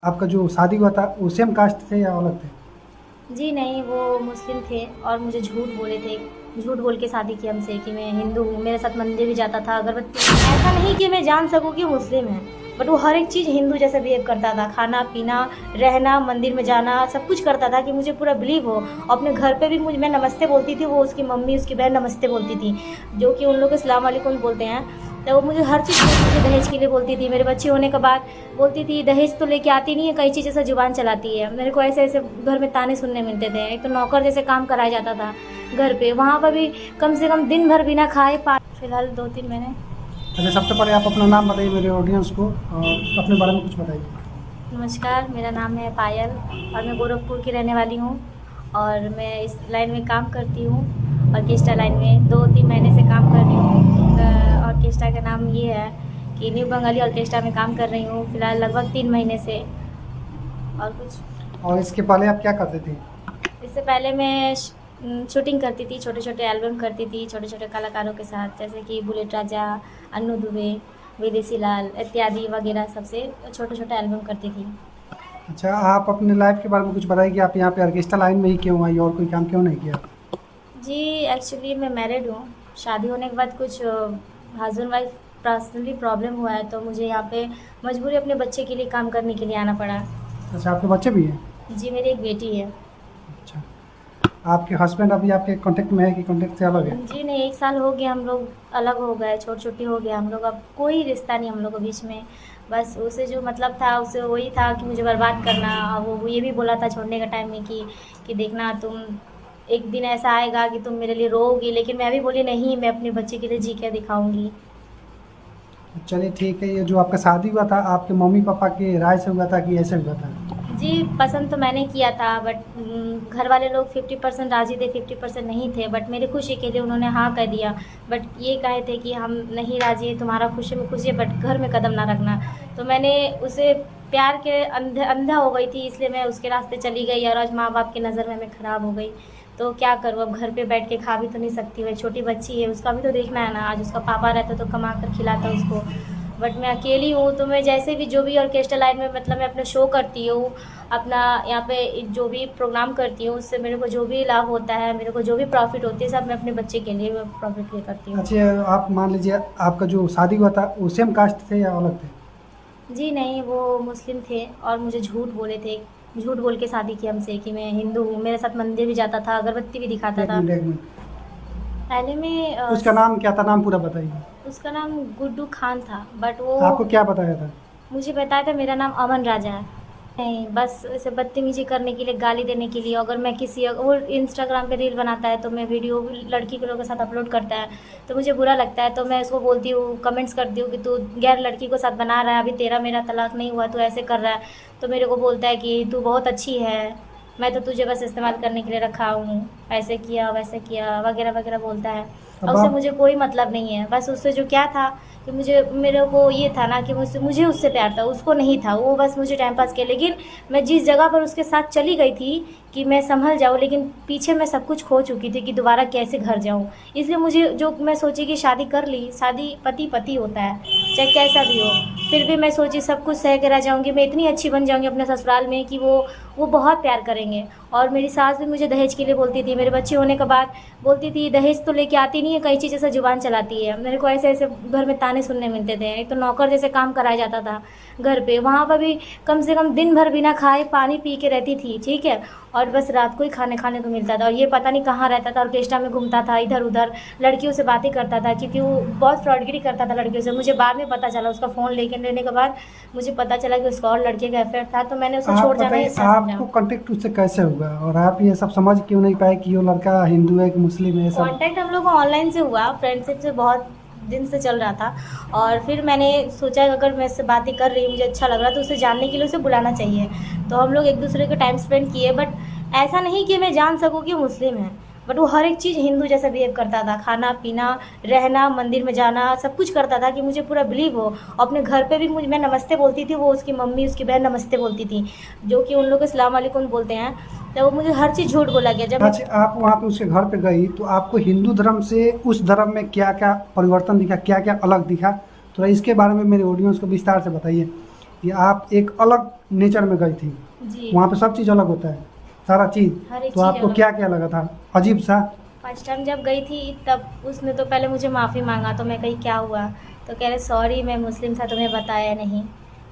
आपका जो शादी हुआ था वो सेम कास्ट थे या अलग थे? जी नहीं, वो मुस्लिम थे और मुझे झूठ बोले थे। झूठ बोल के शादी की हमसे कि मैं हिंदू हूँ, मेरे साथ मंदिर भी जाता था, अगरबत्ती ऐसा नहीं कि मैं जान सकूँ कि मुस्लिम है, बट वो हर एक चीज़ हिंदू जैसा बिहेव करता था, खाना-पीना, रहना, मंदिर में जाना, सब कुछ करता था कि मुझे पूरा बिलीव हो। अपने घर पे भी मुझ मैं नमस्ते बोलती थी, वो उसकी मम्मी, उसकी बहन नमस्ते बोलती थी, जो कि उन लोग अस्सलाम वालेकुम बोलते हैं। तो वो मुझे हर चीज़ मुझे दहेज के लिए बोलती थी, मेरे बच्चे होने के बाद बोलती थी दहेज तो लेके आती नहीं है, कई चीज़ ऐसा जुबान चलाती है। मेरे को ऐसे ऐसे घर में ताने सुनने मिलते थे। एक तो नौकर जैसे काम कराया जाता था घर पे, वहाँ पर भी कम से कम दिन भर बिना खाए फिलहाल 2-3 महीने। अच्छा, सबसे पहले आप अपना नाम बताइए मेरे ऑडियंस को और अपने बारे में कुछ बताइए। नमस्कार, मेरा नाम है पायल और मैं गोरखपुर की रहने वाली हूँ और मैं इस लाइन में काम करती हूँ। ऑर्केस्ट्रा लाइन में 2-3 महीने से काम कर रही हूँ। ऑर्केस्ट्रा का नाम ये है कि न्यू बंगाली ऑर्केस्ट्रा में काम कर रही हूँ फिलहाल लगभग 3 महीने से। और कुछ और इसके पहले आप क्या करते थे? इससे पहले मैं शूटिंग करती थी, छोटे-छोटे एल्बम करती थी, छोटे-छोटे कलाकारों के साथ, जैसे कि बुलेट राजा, अन्नू दुबे, विदेशी लाल इत्यादि वगैरह सबसे छोटे-छोटे एल्बम करती थी। अच्छा, आप अपने लाइफ के बारे में कुछ बताइए कि आप यहाँ पे ऑर्केस्ट्रा लाइन में ही क्यों आई और कोई काम क्यों नहीं किया? जी, एक्चुअली मैं मैरिड हूँ। शादी होने के बाद कुछ हस्बैंड वाइफ पर्सनली प्रॉब्लम हुआ है, तो मुझे यहाँ पे मजबूरी अपने बच्चे के लिए काम करने के लिए आना पड़ा। अच्छा, आपके बच्चे भी हैं? जी, मेरी एक बेटी है। अच्छा, आपके हस्बैंड अभी आपके कॉन्टेक्ट में है कि कॉन्टेक्ट से अलग है? जी नहीं, 1 साल हो गया हम लोग अलग हो गए, छोटी-छोटी हो गए हम लोग, अब कोई रिश्ता नहीं हम लोग के बीच में। बस उसे जो मतलब था, उसे वही था कि मुझे बर्बाद करना। और वो ये भी बोला था छोड़ने के टाइम में कि देखना तुम एक दिन ऐसा आएगा कि तुम मेरे लिए रोओगी, लेकिन मैं भी बोली नहीं, मैं अपने बच्चे के लिए जी के दिखाऊँगी। चलिए ठीक है, ये जो आपका शादी हुआ था आपके मम्मी-पापा की राय से हुआ था कि ऐसे हुआ था? जी, पसंद तो मैंने किया था बट घर वाले लोग 50% राज़ी थे, 50% नहीं थे, बट मेरी खुशी के लिए उन्होंने हाँ कह दिया। बट ये कहे थे कि हम नहीं राज़ी, तुम्हारा खुशी में खुशी है बट घर में कदम ना रखना। तो मैंने उसे प्यार के अंधा हो गई थी, इसलिए मैं उसके रास्ते चली गई और आज माँ-बाप की नज़र में मैं खराब हो गई। तो क्या करूँ, अब घर पे बैठ के खा भी तो नहीं सकती, वही छोटी बच्ची है, उसका भी तो देखना है ना। आज उसका पापा रहता तो कमा कर खिलाता उसको, बट मैं अकेली हूँ। तो मैं जैसे भी जो भी ऑर्केस्ट्रा लाइन में मतलब मैं अपना शो करती हूँ, अपना यहाँ पे जो भी प्रोग्राम करती हूँ, उससे मेरे को जो भी लाभ होता है, मेरे को जो भी प्रॉफ़िट होती है, सब मैं अपने बच्चे के लिए मैं प्रॉफ़िट ये करती हूँ। अच्छा, आप मान लीजिए आपका जो शादी हुआ था वो सेम कास्ट थे या अलग थे? जी नहीं, वो मुस्लिम थे और मुझे झूठ बोले थे। झूठ बोल के शादी की हमसे कि मैं हिंदू हूँ, मेरे साथ मंदिर भी जाता था, अगरबत्ती भी दिखाता एक था। मिनट, एक मिनट। पहले में उसका नाम क्या था? नाम पूरा बताइए। उसका नाम गुड्डू खान था, बट वो आपको क्या बताया था? मुझे बताया था मेरा नाम अमन राजा है। नहीं, बस ऐसे बदतमीज़ी करने के लिए, गाली देने के लिए। अगर मैं किसी वो इंस्टाग्राम पे रील बनाता है, तो मैं वीडियो लड़की के लोगों के साथ अपलोड करता है, तो मुझे बुरा लगता है। तो मैं उसको बोलती हूँ, कमेंट्स करती हूँ कि तू गैर लड़की को साथ बना रहा है, अभी तेरा मेरा तलाक नहीं हुआ, तू ऐसे कर रहा है। तो मेरे को बोलता है कि तू बहुत अच्छी है, मैं तो तुझे बस इस्तेमाल करने के लिए रखा हूँ, ऐसे किया, वैसे किया, वगैरह वगैरह बोलता है। और अब उससे आप मुझे कोई मतलब नहीं है। बस उससे जो क्या था कि मुझे मेरे को ये था ना कि मुझे उससे प्यार था, उसको नहीं था। वो बस मुझे टाइम पास किया, लेकिन मैं जिस जगह पर उसके साथ चली गई थी कि मैं सँभल जाऊँ, लेकिन पीछे मैं सब कुछ खो चुकी थी कि दोबारा कैसे घर जाऊँ। इसलिए मुझे जो मैं सोची कि शादी कर ली, शादी पति-पति होता है, चाहे कैसा भी हो। फिर भी मैं सोची सब कुछ सह के रह जाऊँगी, मैं इतनी अच्छी बन जाऊँगी अपने ससुराल में कि वो बहुत प्यार करेंगे। और मेरी सास भी मुझे दहेज के लिए बोलती थी, मेरे बच्चे होने के बाद बोलती थी दहेज तो लेके आती नहीं है, कई चीज़ ऐसा जुबान चलाती है। मेरे को ऐसे ऐसे घर में ताने सुनने मिलते थे। एक तो नौकर जैसे काम कराया जाता था घर पे, वहाँ पर भी कम से कम दिन भर बिना खाए पानी पी के रहती थी, ठीक है, और बस रात को ही खाने खाने को मिलता था। और ये पता नहीं कहाँ रहता था, ऑर्केस्ट्रा में घूमता था इधर उधर, लड़कियों से बातें करता था, क्योंकि वो बहुत फ्रॉडगिरी करता था लड़कियों से। मुझे बाद में पता चला, उसका फ़ोन लेने के बाद मुझे पता चला कि उसका और लड़के का अफेयर था, तो मैंने उसे आप छोड़ जाना ही बताइए, अच्छा समझा। आपको कांटेक्ट उससे कैसे हुआ और आप ये सब समझ क्यों नहीं पाए कि वो लड़का हिंदू है कि मुस्लिम है, ये सब? कांटेक्ट हम लोग को ऑनलाइन से हुआ, फ्रेंडशिप से बहुत दिन से चल रहा था। और फिर मैंने सोचा अगर मैं उससे बातें कर रही हूँ, मुझे अच्छा लग रहा है, तो उसे जानने के लिए उसे बुलाना चाहिए। तो हम लोग एक दूसरे के टाइम स्पेंड किए, बट ऐसा नहीं कि मैं जान सकूँ कि मुस्लिम है, बट वो हर एक चीज़ हिंदू जैसा बिहेव करता था, खाना पीना, रहना, मंदिर में जाना, सब कुछ करता था कि मुझे पूरा बिलीव हो। अपने घर पे भी मैं नमस्ते बोलती थी, वो उसकी मम्मी, उसकी बहन नमस्ते बोलती थी, जो कि उन लोग अस्सलाम वालेकुम बोलते हैं। तो वो मुझे हर चीज़ झूठ बोला गया जब मैं। अच्छा, आप वहाँ पे उसके घर पे गई तो आपको हिंदू धर्म से उस धर्म में क्या क्या परिवर्तन दिखा, क्या क्या अलग दिखा? थोड़ा इसके बारे में मेरे ऑडियंस को विस्तार से बताइए। कि आप एक अलग नेचर में गई थी, जी वहाँ पे सब चीज़ अलग होता है, सारा चीज़। हर एक तो चीज़ आपको अलग। क्या क्या लगा था अजीब सा? फर्स्ट टाइम जब गई थी तब उसने तो पहले मुझे माफ़ी मांगा, तो मैं कही क्या हुआ, तो कह रहे सॉरी मैं मुस्लिम था तुम्हें बताया नहीं।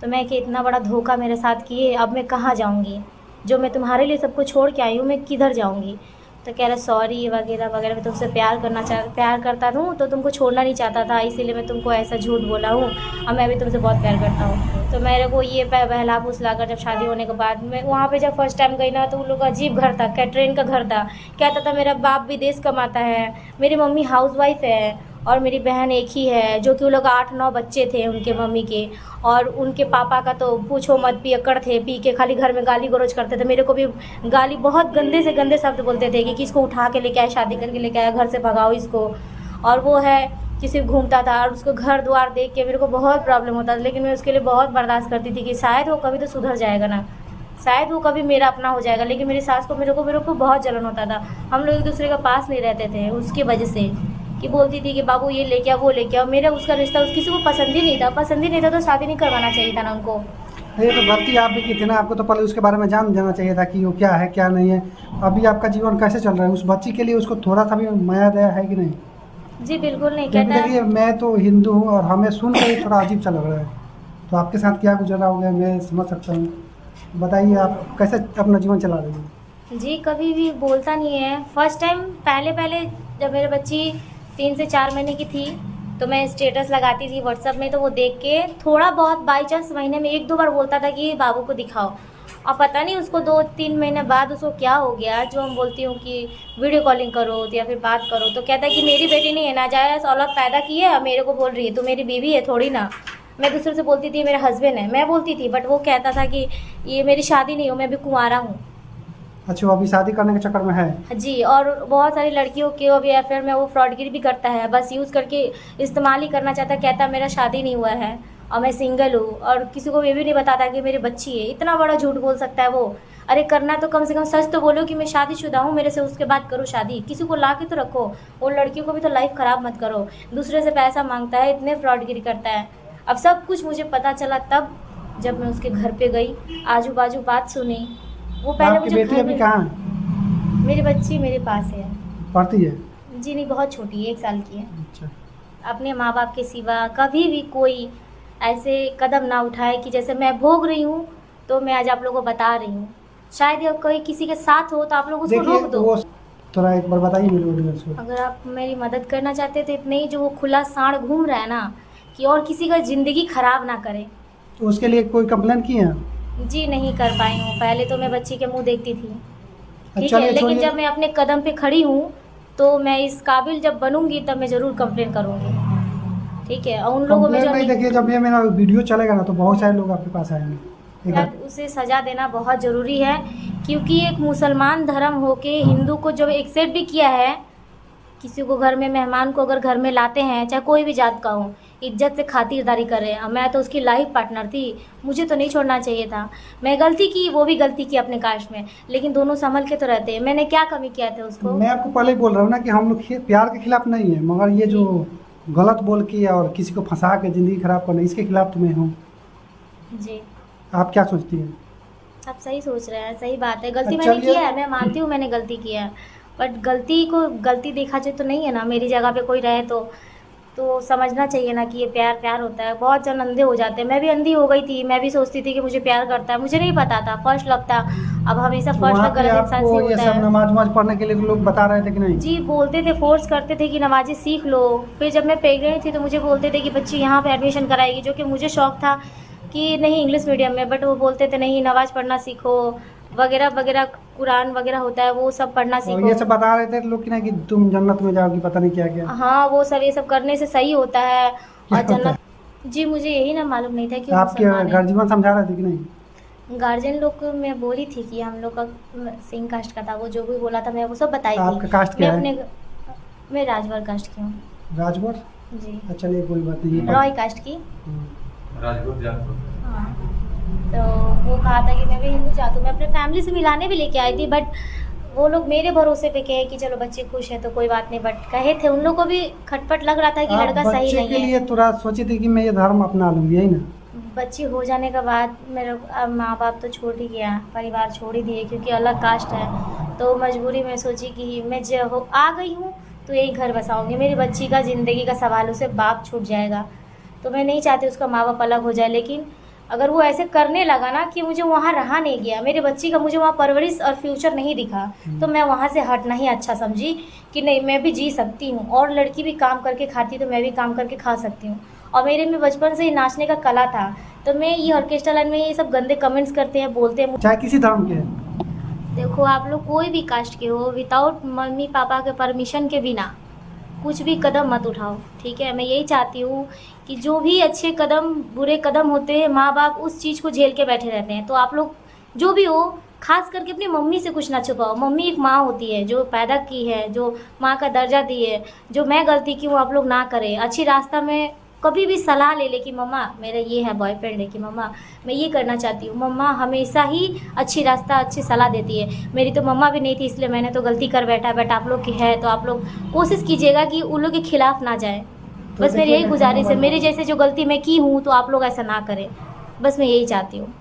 तो मैं कि इतना बड़ा धोखा मेरे साथ किए, अब मैं कहाँ जाऊँगी, जो मैं तुम्हारे लिए सब कुछ छोड़ के आई हूँ मैं किधर जाऊँगी। तो कह रहा सॉरी वगैरह वगैरह, मैं तुमसे प्यार करता हूँ तो तुमको छोड़ना नहीं चाहता था, इसीलिए मैं तुमको ऐसा झूठ बोला हूँ, और मैं भी तुमसे बहुत प्यार करता हूँ। तो मेरे को ये बहला फुसला कर जब शादी होने के बाद मैं वहाँ पे जब फर्स्ट टाइम गई ना, तो उन लोग का अजीब घर था, कैटरिंग का घर था। कहता था मेरा बाप विदेश कमाता है, मेरी मम्मी हाउसवाइफ है, और मेरी बहन एक ही है, जो कि वो लोग 8-9 बच्चे थे उनके मम्मी के, और उनके पापा का तो पूछो मत, पियक्कड़ थे, पी के खाली घर में गाली गलौज करते थे। मेरे को भी गाली बहुत गंदे से गंदे शब्द बोलते थे कि किसको उठा के लेके आए, शादी करके लेके आया, घर से भगाओ इसको। और वो है कि सिर्फ घूमता था, और उसको घर द्वार देख के मेरे को बहुत प्रॉब्लम होता था, लेकिन मैं उसके लिए बहुत बर्दाश्त करती थी कि शायद वो कभी तो सुधर जाएगा ना, शायद वो कभी मेरा अपना हो जाएगा। लेकिन मेरी सास को मेरे को बहुत जलन होता था, हम लोग एक दूसरे के पास नहीं रहते थे उसकी वजह से, कि बोलती थी कि बाबू ये लेके आओ वो लेके आओ। मेरा उसका रिश्ता किसी को पसंद ही नहीं था, पसंद ही नहीं था तो शादी नहीं करवाना चाहिए था ना उनको। ये तो गलती आप भी की थी ना, आपको तो पहले उसके बारे में जान जाना चाहिए था कि वो क्या है क्या नहीं है। अभी आपका जीवन कैसे चल रहा है, उस बच्ची के लिए उसको थोड़ा सा भी माया दया है कि नहीं? जी बिल्कुल नहीं, क्योंकि कहता देखिए मैं तो हिंदू हूँ और हमें सुन कर ही थोड़ा अजीब सा लग रहा है, तो आपके साथ क्या गुजरा होगा मैं समझ सकता हूँ। बताइए आप कैसे अपना जीवन चला रही हैं? जी कभी भी बोलता नहीं है। फर्स्ट टाइम पहले जब मेरी बच्ची 3 से 4 महीने की थी, तो मैं स्टेटस लगाती थी व्हाट्सएप में, तो वो देख के थोड़ा बहुत बाई चांस महीने में 1-2 बार बोलता था कि बाबू को दिखाओ। और पता नहीं उसको 2-3 महीने बाद उसको क्या हो गया, जो हम बोलती हूँ कि वीडियो कॉलिंग करो या फिर बात करो, तो कहता है कि मेरी बेटी नहीं है, नाजायज़ औलाद पैदा की है, मेरे को बोल रही है, तू मेरी बीवी है थोड़ी ना। मैं दूसरे से बोलती थी मेरा हस्बैंड है, मैं बोलती थी, बट वो कहता था कि ये मेरी शादी नहीं हो, मैं अभी कुंवारा हूँ। अच्छा, वो अभी शादी करने के चक्कर में है? जी, और बहुत सारी लड़कियों के अभी अफेयर में वो फ्रॉडगिरी भी करता है, बस यूज़ करके इस्तेमाल ही करना चाहता है। कहता है मेरा शादी नहीं हुआ है और मैं सिंगल हूँ, और किसी को ये भी नहीं बताता कि मेरी बच्ची है। इतना बड़ा झूठ बोल सकता है वो। अरे करना तो कम से कम सच तो बोलो कि मैं शादीशुदा हूँ, मेरे से उसके बाद करो शादी, किसी को ला के तो रखो। उन लड़कियों को भी तो लाइफ ख़राब मत करो। दूसरे से पैसा मांगता है, इतने फ्रॉडगिरी करता है। अब सब कुछ मुझे पता चला तब, जब मैं उसके घर पे गई, आजू बाजू बात सुनी। वो पहले आपकी मुझे बेटी घर अभी में, कहाँ है? मेरी बच्ची मेरे पास है। पढ़ती है? जी नहीं, बहुत छोटी है, 1 साल की है। अच्छा। अपने माँ बाप के सिवा कभी भी कोई ऐसे कदम ना उठाए कि जैसे मैं भोग रही हूँ, तो मैं आज आप लोगों को बता रही हूँ। शायद ये कोई किसी के साथ हो तो आप लोग उसको देखिए रोक दो। वो थोड़ा एक बार बताइए मेरे ऑडियंस को। अगर आप मेरी मदद करना चाहते तो इतने ही, जो वो खुला सांड घूम रहा है ना, कि और किसी का ज़िंदगी ख़राब ना करे। तो उसके लिए कोई कंप्लेन की है? जी नहीं कर पाई हूँ। पहले तो मैं बच्ची के मुँह देखती थी, ठीक चलिए है, लेकिन छोड़िए। जब मैं अपने कदम पे खड़ी हूँ, तो मैं इस काबिल जब बनूंगी तब मैं ज़रूर कंप्लेन करूँगी, ठीक है। और उन लोगों में कंप्लेन जो नहीं, देखिए जब ये मेरा वीडियो चलेगा ना तो बहुत सारे लोग आपके पास आएंगे। एक शायद उसे सज़ा देना बहुत ज़रूरी है, क्योंकि एक मुसलमान धर्म होके हिंदू को जब एक्सेप्ट भी किया है, किसी को घर में, मेहमान को अगर घर में लाते हैं, चाहे कोई भी जात का हो, इज्जत से खातिरदारी करे। अब मैं तो उसकी लाइफ पार्टनर थी, मुझे तो नहीं छोड़ना चाहिए था। मैं गलती की, वो भी गलती की अपने कास्ट में, लेकिन दोनों संभल के तो रहते हैं। मैंने क्या कमी किया था उसको? मैं आपको पहले ही बोल रहा हूँ ना कि हम लोग प्यार के खिलाफ नहीं है, मगर ये जो गलत बोल के और किसी को फंसा के ज़िंदगी खराब करना, इसके खिलाफ तो मैं हूँ। जी आप क्या सोचती हैं? आप सही सोच रहे हैं, सही बात है। गलती अच्छा, मैंने ये- किया है, मैं मानती हूँ मैंने गलती किया है, बट गलती को गलती देखा जाए तो नहीं है ना। मेरी जगह पे कोई रहे तो समझना चाहिए ना कि ये प्यार प्यार होता है। बहुत जन अंधे हो जाते हैं, मैं भी अंधी हो गई थी। मैं भी सोचती थी कि मुझे प्यार करता है, मुझे नहीं पता था, फर्स्ट लव था। अब हमेशा फर्स्ट वहाँ लव पे गलत इंसान से आपको ये होता सब है। नमाज वमाज पढ़ने के लिए लोग बता रहे थे कि नहीं? जी बोलते थे, फोर्स करते थे कि नमाज़ी सीख लो। फिर जब मैं प्रेग्नेंट थी तो मुझे बोलते थे कि बच्ची यहाँ पे एडमिशन कराएगी, जो कि मुझे शौक था कि नहीं इंग्लिश मीडियम में, बट वो बोलते थे नहीं नमाज़ पढ़ना सीखो वगैरह वगैरह, कुरान वगैरह होता है वो सब पढ़ना और सीखो। ये सब बता रहे थे लोग कि नहीं कि तुम जन्नत में जाओगी, पता नहीं क्या क्या हाँ वो सब, ये सब करने से सही होता है क्या और होता जन्नत। जी मुझे यही ना मालूम नहीं था कि वो आपके मुसलमान है। गार्जियन समझा रहे थे कि नहीं? गार्जियन लोग को मैं बोली थी कि हम लोग का सिंह कास्ट का था, वो जो भी बोला था मैं वो सब बताई थी। आपका कास्ट क्या मैं है? अपने मैं राजभर कास्ट की हूँ। राजभर? जी चलिए कोई बात नहीं है। रॉय कास्ट की। राजपूत जात। हाँ तो वो कहा था कि मैं भी हिंदू जात हूँ। मैं अपने फैमिली से मिलाने भी लेके आई थी, बट वो लोग मेरे भरोसे पे कहे कि चलो बच्चे खुश है तो कोई बात नहीं, बट कहे थे उन लोग को भी खटपट लग रहा था कि आप लड़का सही बच्चे नहीं के है। लिए थोड़ा सोचे थे कि मैं ये धर्म अपना लूंगी, यही ना? बच्ची हो जाने के बाद मेरे अब माँ बाप तो छोड़ ही गया, परिवार छोड़ ही दिए क्योंकि अलग कास्ट है। तो मजबूरी में सोची कि मैं जब आ गई हूँ तो यही घर बसाऊंगी। मेरी बच्ची का ज़िंदगी का सवाल, उसे बाप छूट जाएगा। तो मैं नहीं चाहती उसका माँ बाप अलग हो जाए, लेकिन अगर वो ऐसे करने लगा ना कि मुझे वहाँ रहा नहीं गया, मेरी बच्ची का मुझे वहाँ परवरिश और फ्यूचर नहीं दिखा, तो मैं वहाँ से हटना ही अच्छा समझी कि नहीं, मैं भी जी सकती हूँ और लड़की भी काम करके खाती, तो मैं भी काम करके खा सकती हूँ। और मेरे में बचपन से ही नाचने का कला था, तो मैं ये ऑर्केस्ट्रा लाइन में ये सब गंदे कमेंट्स करते हैं, बोलते हैं। चाहे किसी धर्म के हैं। देखो, आप लोग कोई भी कास्ट के हो, विदाउट मम्मी पापा के परमिशन के बिना कुछ भी कदम मत उठाओ, ठीक है। मैं यही चाहती हूँ कि जो भी अच्छे कदम बुरे कदम होते हैं, माँ बाप उस चीज़ को झेल के बैठे रहते हैं। तो आप लोग जो भी हो, खास करके अपनी मम्मी से कुछ ना छुपाओ। मम्मी एक माँ होती है जो पैदा की है, जो माँ का दर्जा दी है। जो मैं गलती की वो आप लोग ना करें। अच्छी रास्ता में कभी भी सलाह ले ले कि मम्मा मेरा ये है बॉयफ्रेंड है, कि मम्मा मैं ये करना चाहती हूँ। मम्मा हमेशा ही अच्छी रास्ता अच्छी सलाह देती है। मेरी तो मम्मा भी नहीं थी, इसलिए मैंने तो गलती कर बैठा, बट आप लोग की है तो आप लोग कोशिश कीजिएगा कि उन लोग के खिलाफ ना जाए। तो बस मेरी देखिए, यही गुजारिश है। मेरी जैसे जो गलती मैं की हूँ तो आप लोग ऐसा ना करें, बस मैं यही चाहती हूँ।